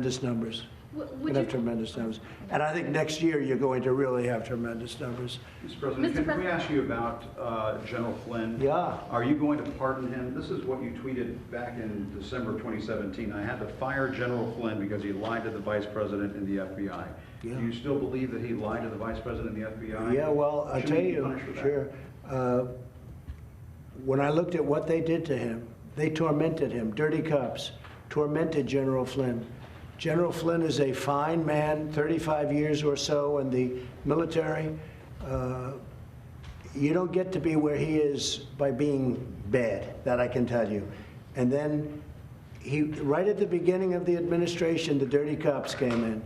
tremendous numbers. Would Have you, tremendous numbers. And I think next year you're going to really have tremendous numbers. Mr. President, can we ask you about General Flynn? Yeah. Are you going to pardon him? This is what you tweeted back in December 2017. I had to fire General Flynn because he lied to the Vice President and the FBI. Yeah. Do you still believe that he lied to the Vice President and the FBI? Yeah, well, I'll Should tell he be you, punished for that? sure. When I looked at what they did to him, they tormented him. Dirty cops tormented General Flynn. General Flynn is a fine man, 35 years or so in the military. You don't get to be where he is by being bad, that I can tell you. And then right at the beginning of the administration, the dirty cops came in.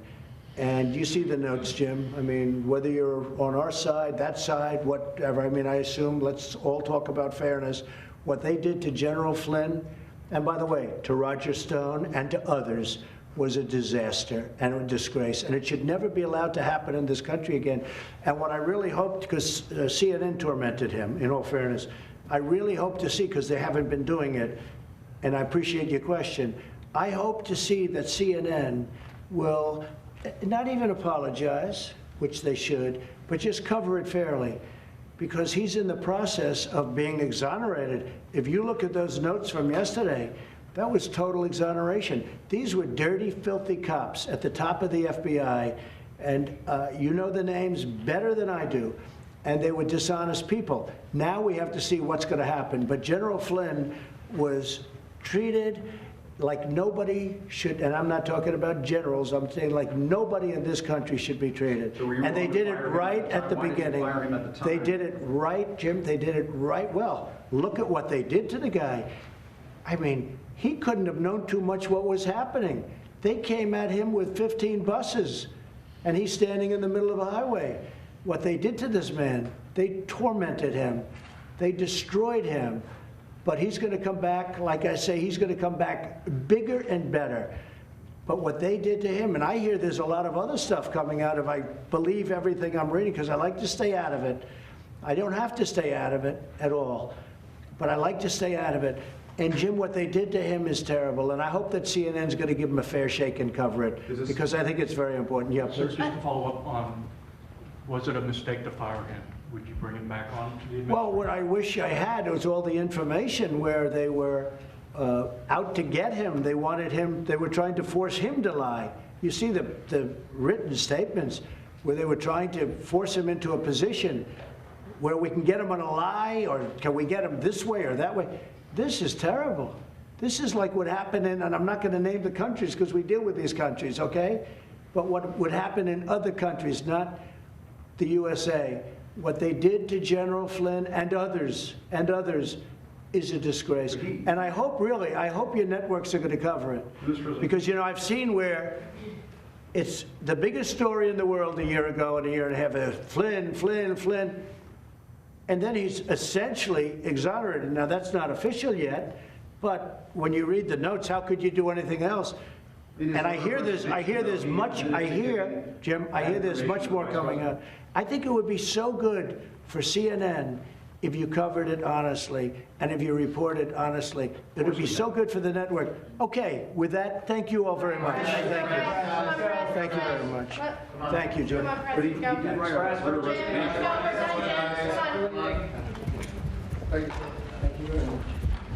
And you see the notes, Jim. I mean, whether you're on our side, that side, whatever. I mean, I assume, let's all talk about fairness. What they did to General Flynn, and by the way, to Roger Stone and to others, was a disaster and a disgrace, and it should never be allowed to happen in this country again. And what I really hoped, because CNN tormented him, in all fairness, I really hope to see, because they haven't been doing it, and I appreciate your question, I hope to see that CNN will not even apologize, which they should, but just cover it fairly, because he's in the process of being exonerated. If you look at those notes from yesterday, that was total exoneration. These were dirty, filthy cops at the top of the FBI, and you know the names better than I do, and they were dishonest people. Now we have to see what's going to happen. But General Flynn was treated like nobody should, and I'm not talking about generals, I'm saying like nobody in this country should be treated. So and they did it right at the beginning. Fire him at the time? They did it right, Jim, they did it right. Well, look at what they did to the guy. I mean, he couldn't have known too much what was happening. They came at him with 15 buses, and he's standing in the middle of a highway. What they did to this man, they tormented him. They destroyed him. But he's going to come back, like I say, he's going to come back bigger and better. But what they did to him, and I hear there's a lot of other stuff coming out if I believe everything I'm reading, because I like to stay out of it. I don't have to stay out of it at all, but I like to stay out of it. And Jim, what they did to him is terrible, and I hope that CNN's going to give him a fair shake and cover it, because I think it's very important. Yeah, Sir, please. just to follow up on, was it a mistake to fire him? Would you bring him back on to the administration? Well, what I wish I had was all the information where they were out to get him. They wanted him, they were trying to force him to lie. You see the written statements where they were trying to force him into a position where we can get him on a lie, or can we get him this way or that way? This is terrible. This is like what happened in, and I'm not going to name the countries because we deal with these countries, okay? But what would happen in other countries, not the USA. What they did to General Flynn and others is a disgrace. And I hope, really, I hope your networks are going to cover it. Because, you know, I've seen where it's the biggest story in the world a year ago and a year and a half, Flynn, and then he's essentially exonerated. Now, that's not official yet, but when you read the notes, how could you do anything else? And I hear there's much more coming out. I think it would be so good for CNN if you covered it honestly and if you reported honestly. It would be so good for the network. Okay, with that, thank you all very much. Thank you. Thank you very much. Thank you, Jim. But he did write a resignation. Come on.